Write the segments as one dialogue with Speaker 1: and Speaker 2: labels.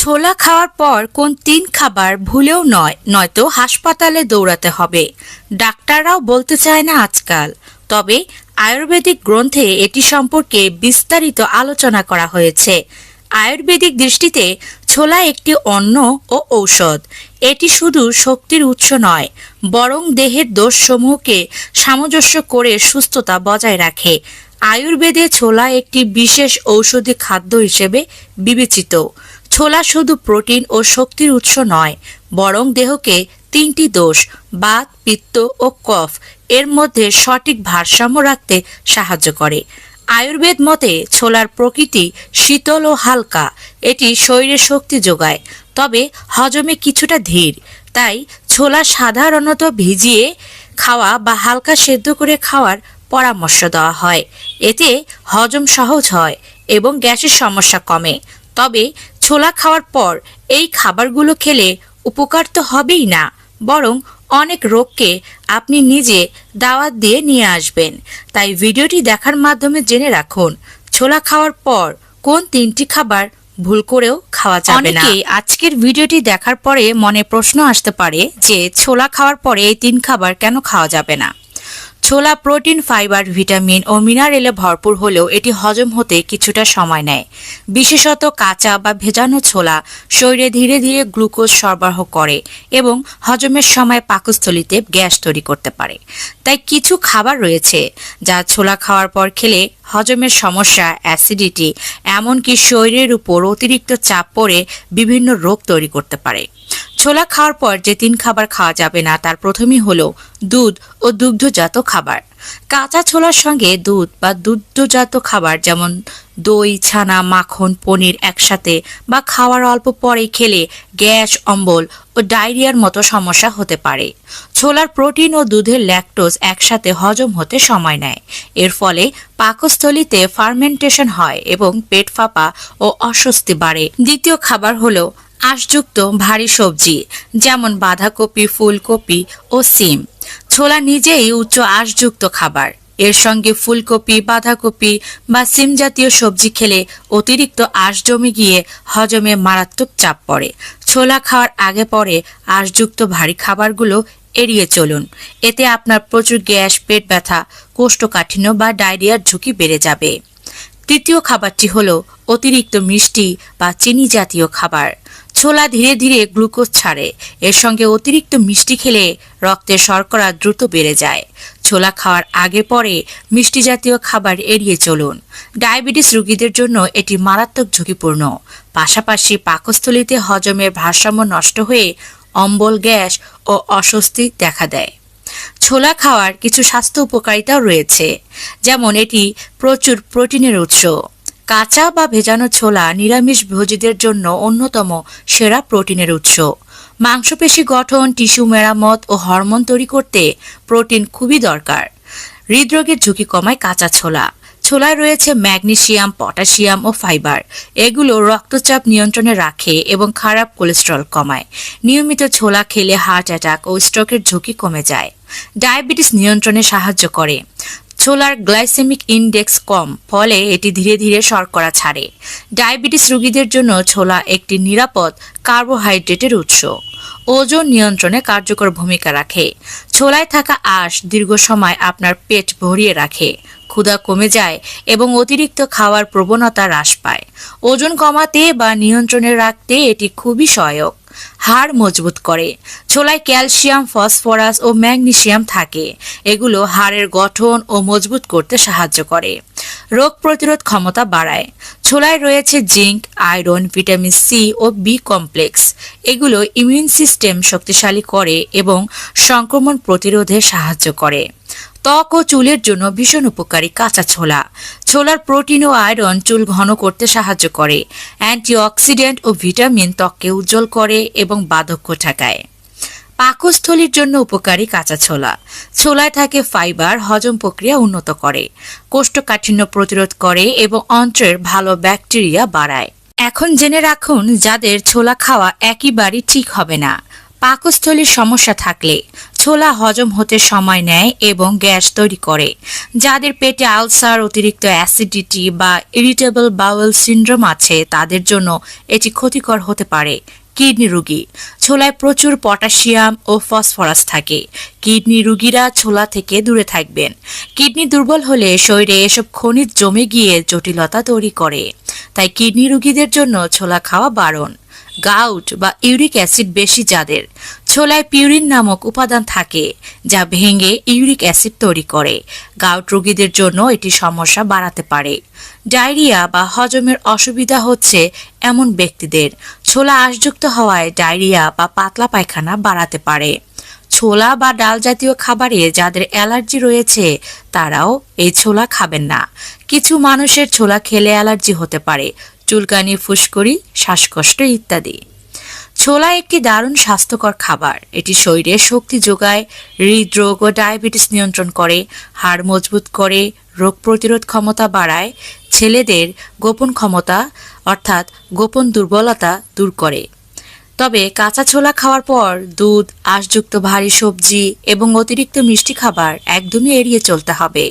Speaker 1: ছোলা খাওয়ার পর কোন তিন খাবার ভুলেও নয়তো হাসপাতালে দৌড়াতে হবে। ডাক্তাররাও বলতে চায় না আজকাল। তবে আয়ুর্বেদিক গ্রন্থে এটি সম্পর্কে বিস্তারিত আলোচনা করা হয়েছে। আয়ুর্বেদিক দৃষ্টিতে ছোলা একটি অন্ন ও ঔষধ। এটি শুধু শক্তির উৎস নয়, বরং দেহের দোষসমূহকে সামঞ্জস্য করে সুস্থতা বজায় রাখে। আয়ুর্বেদে ছোলা একটি বিশেষ ঔষধি খাদ্য হিসেবে বিবেচিত। ছোলা শুধু প্রোটিন ও শক্তির উৎস নয়, বরং দেহকে তিনটি দোষ বাত, পিত্ত ও কফ এর মধ্যে সঠিক ভারসাম্য রাখতে সাহায্য করে। আয়ুর্বেদ মতে ছোলার প্রকৃতি শীতল ও হালকা। এটি শরীরে শক্তি যোগায়, তবে হজমে কিছুটা ধীর। তাই ছোলা সাধারণত ভিজিয়ে খাওয়া বা হালকা সেদ্ধ করে খাওয়ার পরামর্শ দেওয়া হয়। এতে হজম সহজ হয় এবং গ্যাসের সমস্যা কমে। তবে ছোলা খাওয়ার পর এই খাবারগুলো খেলে উপকার তো হবেই না, বরং অনেক রোগকে আপনি নিজে দাওয়াত দিয়ে নিয়ে আসবেন। তাই ভিডিওটি দেখার মাধ্যমে জেনে রাখুন ছোলা খাওয়ার পর কোন তিনটি খাবার ভুল করেও খাওয়া যাবে না। অনেকেই আজকের ভিডিওটি দেখার পরে মনে প্রশ্ন আসতে পারে যে ছোলা খাওয়ার পরে এই তিন খাবার কেন খাওয়া যাবে না। ছোলা প্রোটিন, ফাইবার, ভিটামিন ও মিনারেলে ভরপুর হলেও এটি হজম হতে কিছুটা সময় নেয়। বিশেষত কাঁচা বা ভেজানো ছোলা শরীরে ধীরে ধীরে গ্লুকোজ সরবরাহ করে এবং হজমের সময় পাকস্থলীতে গ্যাস তৈরি করতে পারে। তাই কিছু খাবার রয়েছে যা ছোলা খাওয়ার পর খেলে হজমের সমস্যা, অ্যাসিডিটি, এমনকি শরীরের উপর অতিরিক্ত চাপ পড়ে বিভিন্ন রোগ তৈরি করতে পারে। ছোলা খাওয়ার পর যে তিন খাবার খাওয়া যাবে না তার প্রথমেই হলো দুধ ও দুগ্ধজাত খাবার। কাঁচা ছোলার সঙ্গে দুধ বা দুগ্ধজাত খাবার যেমন দই, ছানা, মাখন, পনির একসাথে বা খাওয়ার অল্প পরেই খেলে গ্যাস, অম্বল ও ডায়রিয়ার মতো সমস্যা হতে পারে। ছোলার প্রোটিন ও দুধের ল্যাকটোজ একসাথে হজম হতে সময় নেয়। এর ফলে পাকস্থলীতে ফার্মেন্টেশন হয় এবং পেট ফাঁপা ও অস্বস্তি বাড়ে। দ্বিতীয় খাবার হলো আঁশযুক্ত ভারী সবজি, যেমন বাঁধাকপি, ফুলকপি ও সিম। ছোলা নিজেই উচ্চ আঁশযুক্ত খাবার। এর সঙ্গে ফুলকপি, বাঁধাকপি বা সিম জাতীয় সবজি খেলে অতিরিক্ত আঁশ জমে গিয়ে হজমে মারাত্মক চাপ পড়ে। ছোলা খাওয়ার আগে পরে আঁশযুক্ত ভারী খাবারগুলো এড়িয়ে চলুন। এতে আপনার প্রচুর গ্যাস, পেট ব্যথা, কোষ্ঠকাঠিন্য বা ডায়রিয়ার ঝুঁকি বেড়ে যাবে। তৃতীয় খাবারটি হলো অতিরিক্ত মিষ্টি বা চিনি জাতীয় খাবার। ছোলা ধীরে ধীরে গ্লুকোজ ছাড়ে। এর সঙ্গে অতিরিক্ত মিষ্টি খেলে রক্তে শর্করা দ্রুত বেড়ে যায়। ছোলা খাওয়ার আগে পরে মিষ্টি জাতীয় খাবার এড়িয়ে চলুন। ডায়াবেটিস রোগীদের জন্য এটি মারাত্মক ঝুঁকিপূর্ণ। পাশাপাশি পাকস্থলীতে হজমের ভারসাম্য নষ্ট হয়ে অম্বল, গ্যাস ও অস্বস্তি দেখা দেয়। ছোলা খাওয়ার কিছু স্বাস্থ্য উপকারিতাও রয়েছে, যেমন এটি প্রচুর প্রোটিনের উৎস। কাঁচা বা ভেজানো ছোলা নিরামিষ ভোজীদের জন্য অন্যতম সেরা প্রোটিনের উৎস। মাংসপেশি গঠন, টিস্যু মেরামত ও হরমোন তৈরি করতে প্রোটিন খুবই দরকার। হৃদরোগের ঝুঁকি কমায় কাঁচা ছোলা। ছোলায় রয়েছে ম্যাগনেসিয়াম, পটাশিয়াম ও ফাইবার। এগুলো রক্তচাপ নিয়ন্ত্রণে রাখে এবং খারাপ কোলেস্টেরল কমায়। নিয়মিত ছোলা খেলে হার্ট অ্যাটাক ও স্ট্রোকের ঝুঁকি কমে যায়। ডায়াবেটিস নিয়ন্ত্রণে সাহায্য করে। ছোলার গ্লাইসেমিক ইনডেক্স কম, ফলে এটি ধীরে ধীরে শর্করা ছাড়ে। ডায়াবেটিস রোগীদের জন্য ছোলা একটি নিরাপদ কার্বোহাইড্রেটের উৎস। ওজন নিয়ন্ত্রণে কার্যকর ভূমিকা রাখে। ছোলায় থাকা আঁশ দীর্ঘ সময় আপনার পেট ভরিয়ে রাখে, ক্ষুধা কমে যায় এবং অতিরিক্ত খাওয়ার প্রবণতা হ্রাস পায়। ওজন কমাতে বা নিয়ন্ত্রণে রাখতে এটি খুবই সহায়ক। হাড় মজবুত করে। ছোলায় ক্যালসিয়াম, ফসফরাস ও ম্যাগনেসিয়াম থাকে। এগুলো হাড়ের গঠন ও মজবুত করতে সাহায্য করে। রোগ প্রতিরোধ ক্ষমতা বাড়ায়। ছোলায় রয়েছে জিঙ্ক, আয়রন, ভিটামিন সি ও বি কমপ্লেক্স। এগুলো ইমিউন সিস্টেম শক্তিশালী করে এবং সংক্রমণ প্রতিরোধে সাহায্য করে। ত্বক ও চুলের জন্য ভীষণ উপকারী কাঁচা ছোলা। ছোলার প্রোটিন ও আয়রন চুল ঘন করতে সাহায্য করে। অ্যান্টিঅক্সিডেন্ট ও ভিটামিন ত্বককে উজ্জ্বল করে এবং বার্ধক্য ঠেকায়। পাকস্থলীর জন্য উপকারী কাঁচা ছোলা। ছোলায় থাকে ফাইবার, হজম প্রক্রিয়া উন্নত করে, কোষ্ঠকাঠিন্য প্রতিরোধ করে এবং অন্ত্রের ভালো ব্যাকটেরিয়া বাড়ায়। এখন জেনে রাখুন যাদের ছোলা খাওয়া একেবারেই ঠিক হবে না। পাকস্থলীর সমস্যা থাকলে ছোলা হজম হতে সময় নেয় এবং গ্যাস তৈরি করে। যাদের পেটে আলসার, অতিরিক্ত অ্যাসিডিটি বা ইরিটেবল বাউল সিনড্রোম আছে তাদের জন্য এটি ক্ষতিকর হতে পারে। কিডনি রোগী, ছোলায় প্রচুর পটাশিয়াম ও ফসফরাস থাকে। কিডনি রোগীরা ছোলা থেকে দূরে থাকবেন। কিডনি দুর্বল হলে শরীরে এসব খনিজ জমে গিয়ে জটিলতা তৈরি করে। তাই কিডনি রোগীদের জন্য ছোলা খাওয়া বারণ। গাউট বা ইউরিক অ্যাসিড বেশি যাদের, ছোলায় পিউরিন নামক উপাদান থাকে যা ভেঙে ইউরিক অ্যাসিড তৈরি করে। গাউট রোগীদের জন্য এটি সমস্যা বাড়াতে পারে। ডায়রিয়া বা হজমের অসুবিধা হচ্ছে এমন ব্যক্তিদের, ছোলা আঁশযুক্ত হওয়ায় ডায়রিয়া বা পাতলা পায়খানা বাড়াতে পারে। ছোলা বা ডাল জাতীয় খাবারে যাদের অ্যালার্জি রয়েছে তারাও এই ছোলা খাবেন না। কিছু মানুষের ছোলা খেলে অ্যালার্জি হতে পারে, চুলকানি, ফুসকুড়ি, শ্বাসকষ্ট ইত্যাদি। ছোলা একটি দারুণ স্বাস্থ্যকর খাবার। এটি শরীরে শক্তি যোগায়, হৃদরোগ ও ডায়াবেটিস নিয়ন্ত্রণ করে, হাড় মজবুত করে, রোগ প্রতিরোধ ক্ষমতা বাড়ায়, ছেলেদের গোপন ক্ষমতা অর্থাৎ গোপন দুর্বলতা দূর করে। তবে কাঁচা ছোলা খাওয়ার পর দুধ, আঁশযুক্ত ভারী সবজি এবং অতিরিক্ত মিষ্টি খাবার একদমই এড়িয়ে চলতে হবে।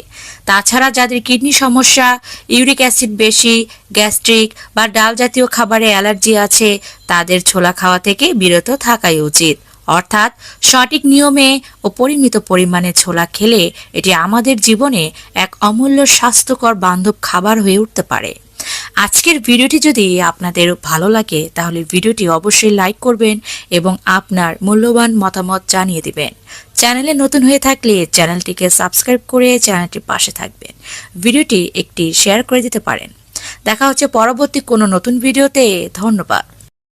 Speaker 1: তাছাড়া যাদের কিডনি সমস্যা, ইউরিক অ্যাসিড বেশি, গ্যাস্ট্রিক বা ডাল জাতীয় খাবারে অ্যালার্জি আছে তাদের ছোলা খাওয়া থেকে বিরত থাকাই উচিত। অর্থাৎ সঠিক নিয়মে ও পরিমিত পরিমাণে ছোলা খেলে এটি আমাদের জীবনে এক অমূল্য স্বাস্থ্যকর বান্ধব খাবার হয়ে উঠতে পারে। আজকের ভিডিওটি যদি আপনাদের ভালো লাগে তাহলে ভিডিওটি অবশ্যই লাইক করবেন এবং আপনার মূল্যবান মতামত জানিয়ে দিবেন। চ্যানেলে নতুন হয়ে থাকলে চ্যানেলটিকে সাবস্ক্রাইব করে চ্যানেলটির পাশে থাকবেন। ভিডিওটি একটি শেয়ার করে দিতে পারেন। দেখা হচ্ছে পরবর্তী কোনো নতুন ভিডিওতে। ধন্যবাদ।